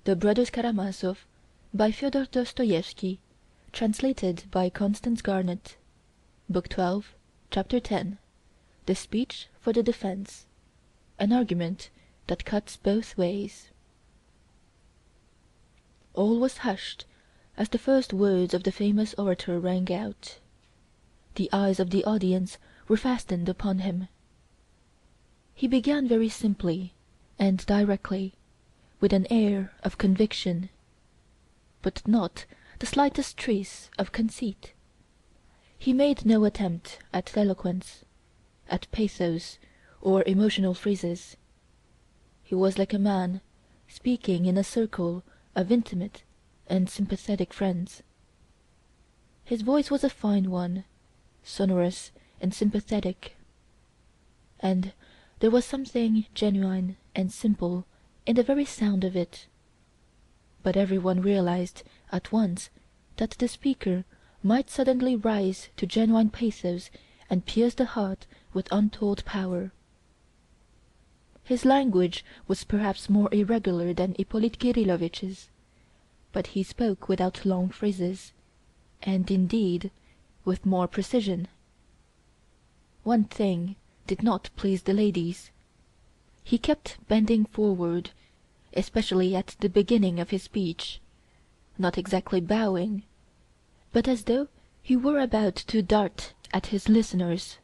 The Brothers Karamazov, by Fyodor Dostoevsky, translated by Constance Garnett. Book 12, Chapter 10. The Speech for the Defense. An Argument that Cuts Both Ways. All was hushed as the first words of the famous orator rang out. The eyes of the audience were fastened upon him. He began very simply and directly, with an air of conviction, but not the slightest trace of conceit. He made no attempt at eloquence, at pathos, or emotional phrases. He was like a man speaking in a circle of intimate and sympathetic friends. His voice was a fine one, sonorous and sympathetic, and there was something genuine and simple in the very sound of it. But everyone realized at once that the speaker might suddenly rise to genuine pathos and pierce the heart with untold power. His language was perhaps more irregular than Ippolit Kirillovich's, but he spoke without long phrases, and indeed with more precision. One thing did not please the ladies. He kept bending forward, especially at the beginning of his speech, not exactly bowing, but as though he were about to dart at his listeners,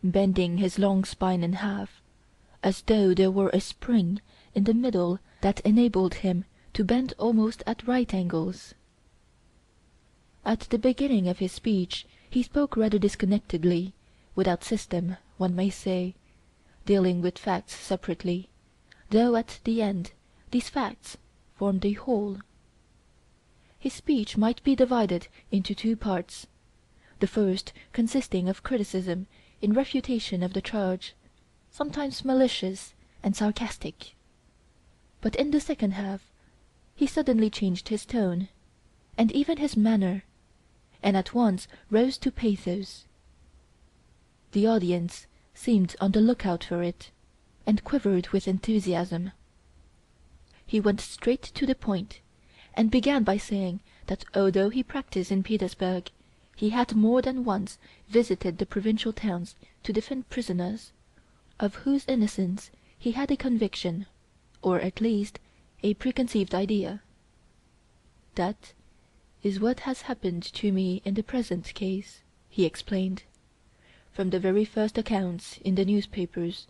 bending his long spine in half, as though there were a spring in the middle that enabled him to bend almost at right angles. At the beginning of his speech he spoke rather disconnectedly, without system, one may say, dealing with facts separately, though at the end these facts formed a whole. His speech might be divided into two parts, the first consisting of criticism in refutation of the charge, sometimes malicious and sarcastic. But in the second half he suddenly changed his tone, and even his manner, and at once rose to pathos. The audience seemed on the lookout for it, and quivered with enthusiasm. He went straight to the point, and began by saying that although he practiced in Petersburg, he had more than once visited the provincial towns to defend prisoners, of whose innocence he had a conviction, or at least a preconceived idea. "That is what has happened to me in the present case," he explained. "From the very first accounts in the newspapers,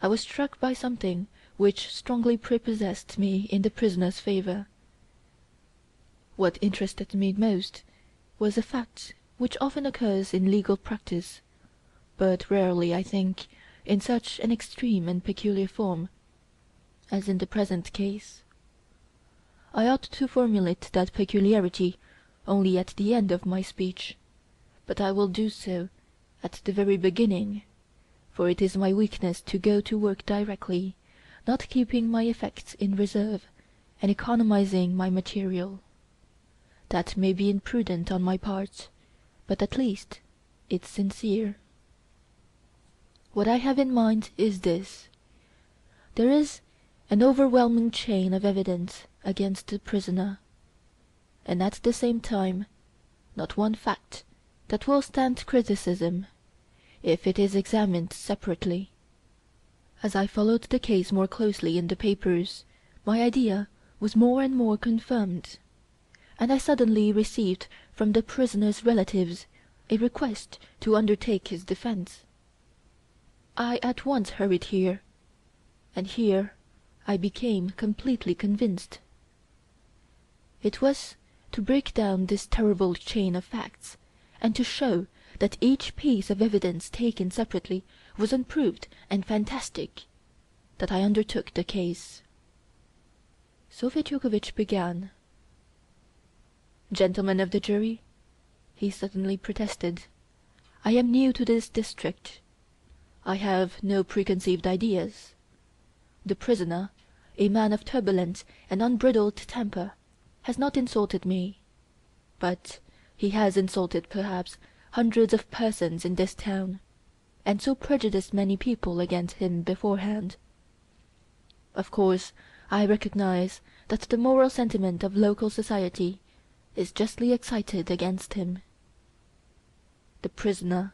I was struck by something which strongly prepossessed me in the prisoner's favor. What interested me most was a fact which often occurs in legal practice, but rarely, I think, in such an extreme and peculiar form as in the present case. I ought to formulate that peculiarity only at the end of my speech, but I will do so at the very beginning, for it is my weakness to go to work directly, not keeping my effects in reserve and economizing my material. That may be imprudent on my part, but at least it's sincere. What I have in mind is this: there is an overwhelming chain of evidence against the prisoner, and at the same time not one fact that will stand criticism if it is examined separately. As I followed the case more closely in the papers, my idea was more and more confirmed, and I suddenly received from the prisoner's relatives a request to undertake his defense. I at once hurried here, and here I became completely convinced. It was to break down this terrible chain of facts, and to show that each piece of evidence taken separately was unproved and fantastic, that I undertook the case. So Fetyukovitch began. "Gentlemen of the jury," he suddenly protested, "I am new to this district. I have no preconceived ideas. The prisoner, a man of turbulent and unbridled temper, has not insulted me, but he has insulted perhaps hundreds of persons in this town, and so prejudiced many people against him beforehand. Of course I recognize that the moral sentiment of local society is justly excited against him. The prisoner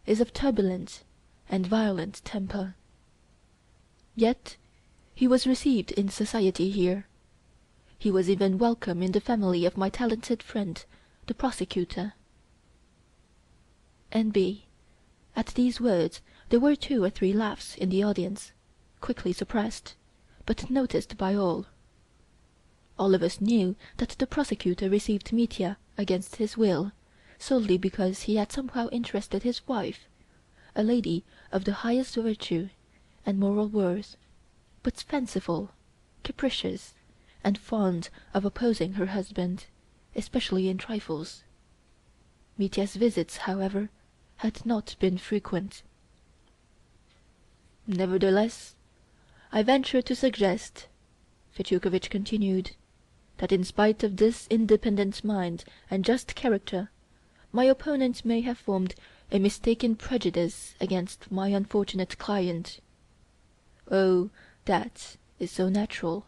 is of turbulent and violent temper. Yet he was received in society here. He was even welcome in the family of my talented friend, the prosecutor. N.B. At these words there were 2 or 3 laughs in the audience, quickly suppressed, but noticed by all. All of us knew that the prosecutor received Mitya against his will, solely because he had somehow interested his wife, a lady of the highest virtue and moral worth, but fanciful, capricious, and fond of opposing her husband, especially in trifles. Mitya's visits, however, had not been frequent. "Nevertheless, I venture to suggest," Fetyukovitch continued, "that in spite of this independent mind and just character, my opponent may have formed a mistaken prejudice against my unfortunate client. Oh, that is so natural.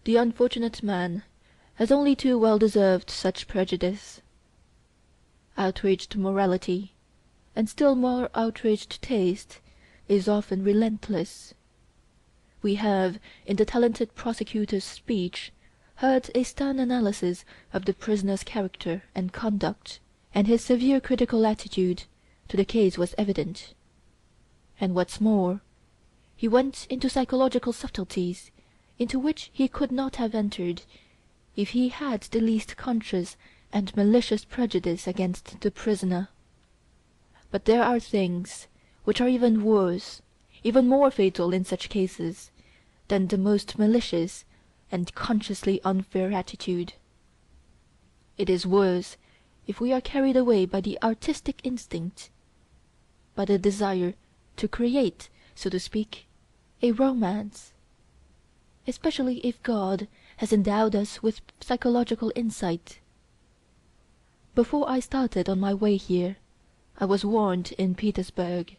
The unfortunate man has only too well deserved such prejudice. Outraged morality, and still more outraged taste, is often relentless. We have, in the talented prosecutor's speech, heard a stern analysis of the prisoner's character and conduct, and his severe critical attitude to the case was evident. And what's more, he went into psychological subtleties into which he could not have entered if he had the least conscious and malicious prejudice against the prisoner. But there are things which are even worse, even more fatal in such cases, than the most malicious and consciously unfair attitude. It is worse if we are carried away by the artistic instinct, by the desire to create, so to speak, a romance, especially if God has endowed us with psychological insight. Before I started on my way here, I was warned in Petersburg,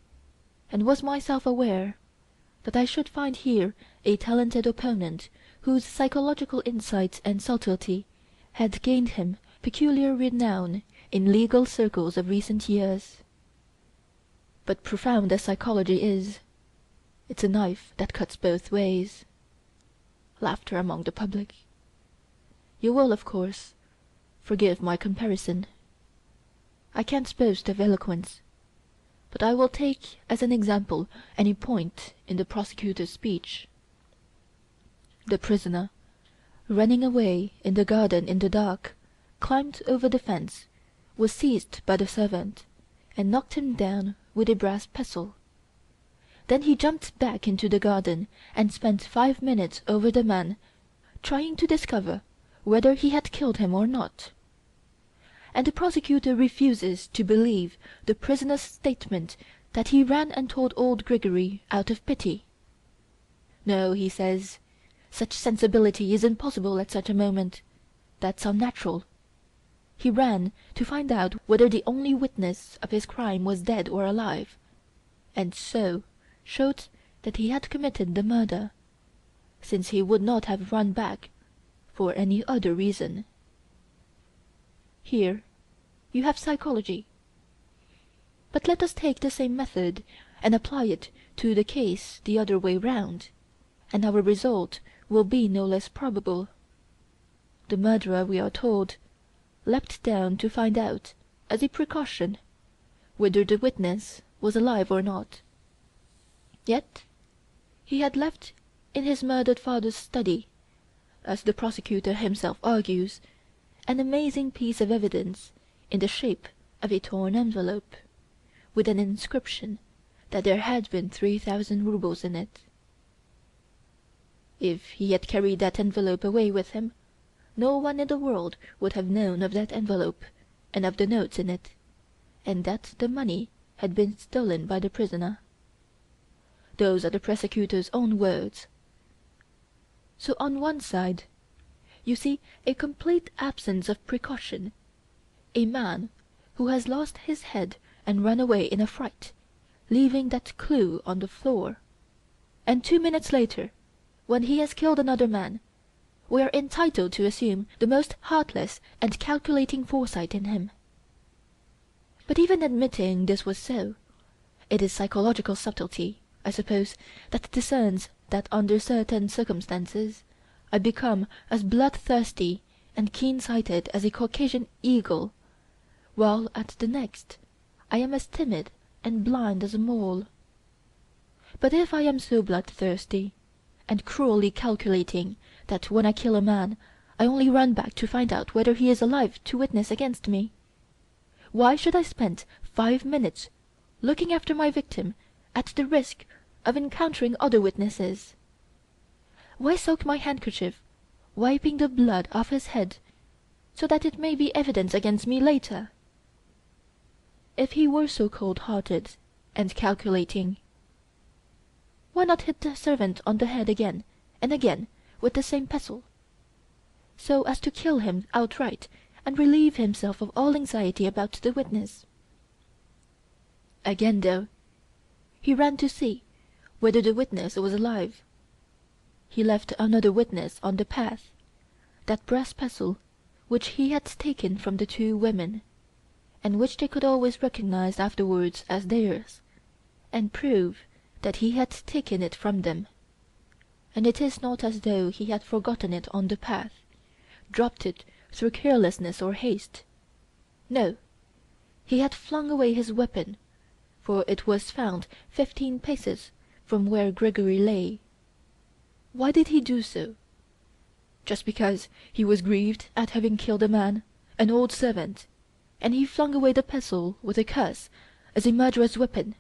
and was myself aware that I should find here a talented opponent whose psychological insight and subtlety had gained him peculiar renown in legal circles of recent years. But profound as psychology is, it's a knife that cuts both ways. Laughter among the public. You will, of course, forgive my comparison. I can't boast of eloquence, but I will take as an example any point in the prosecutor's speech. The prisoner, running away in the garden in the dark, climbed over the fence, was seized by the servant, and knocked him down with a brass pestle. Then he jumped back into the garden and spent 5 minutes over the man, trying to discover whether he had killed him or not. And the prosecutor refuses to believe the prisoner's statement that he ran and told old Grigory out of pity. No, he says, such sensibility is impossible at such a moment. That's unnatural. He ran to find out whether the only witness of his crime was dead or alive, and so showed that he had committed the murder, since he would not have run back for any other reason. Here you have psychology. But let us take the same method and apply it to the case the other way round, and our result will be no less probable. The murderer, we are told, leapt down to find out, as a precaution, whether the witness was alive or not. Yet he had left in his murdered father's study, as the prosecutor himself argues, an amazing piece of evidence in the shape of a torn envelope, with an inscription that there had been 3,000 roubles in it. If he had carried that envelope away with him, no one in the world would have known of that envelope and of the notes in it, and that the money had been stolen by the prisoner. Those are the prosecutor's own words. So on one side you see a complete absence of precaution, a man who has lost his head and run away in a fright, leaving that clue on the floor, and 2 minutes later when he has killed another man, we are entitled to assume the most heartless and calculating foresight in him. But even admitting this was so, it is psychological subtlety, I suppose, that discerns that under certain circumstances I become as bloodthirsty and keen-sighted as a Caucasian eagle, while at the next I am as timid and blind as a mole. But if I am so bloodthirsty and cruelly calculating that when I kill a man I only run back to find out whether he is alive to witness against me, why should I spend 5 minutes looking after my victim at the risk of encountering other witnesses? Why soak my handkerchief, wiping the blood off his head, so that it may be evidence against me later? If he were so cold-hearted and calculating, why not hit the servant on the head again and again with the same pestle, so as to kill him outright and relieve himself of all anxiety about the witness? Again, though, he ran to see whether the witness was alive. He left another witness on the path, that brass pestle which he had taken from the two women, and which they could always recognize afterwards as theirs, and prove that he had taken it from them. And it is not as though he had forgotten it on the path, dropped it through carelessness or haste. No, he had flung away his weapon, for it was found 15 paces from where Gregory lay. Why did he do so? Just because he was grieved at having killed a man, an old servant, and he flung away the pestle with a curse as a murderous weapon?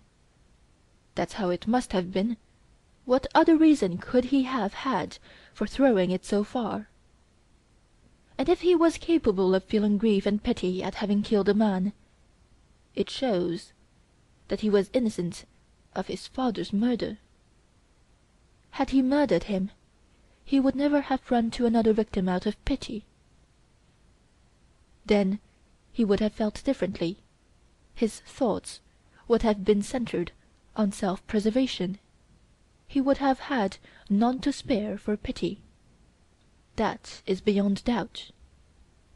That's how it must have been. What other reason could he have had for throwing it so far? And if he was capable of feeling grief and pity at having killed a man, it shows that he was innocent of his father's murder. Had he murdered him, he would never have run to another victim out of pity. Then he would have felt differently. His thoughts would have been centered on self-preservation. He would have had none to spare for pity. That is beyond doubt.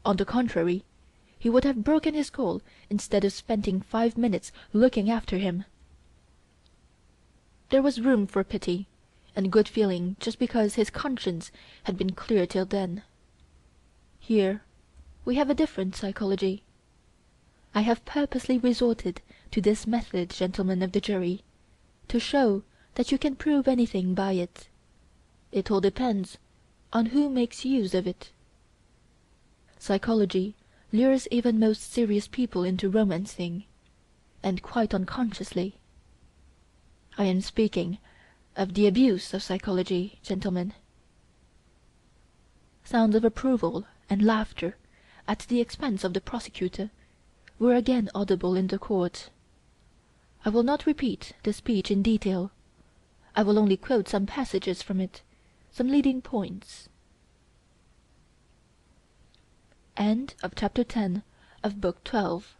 On the contrary, he would have broken his skull instead of spending 5 minutes looking after him. There was room for pity and good feeling just because his conscience had been clear till then. Here we have a different psychology. I have purposely resorted to this method, gentlemen of the jury, to show that you can prove anything by it. It all depends on who makes use of it. Psychology lures even most serious people into romancing, and quite unconsciously. I am speaking of the abuse of psychology, gentlemen. Sounds of approval and laughter at the expense of the prosecutor were again audible in the court. I will not repeat the speech in detail. I will only quote some passages from it, some leading points. End of chapter 10 of book 12.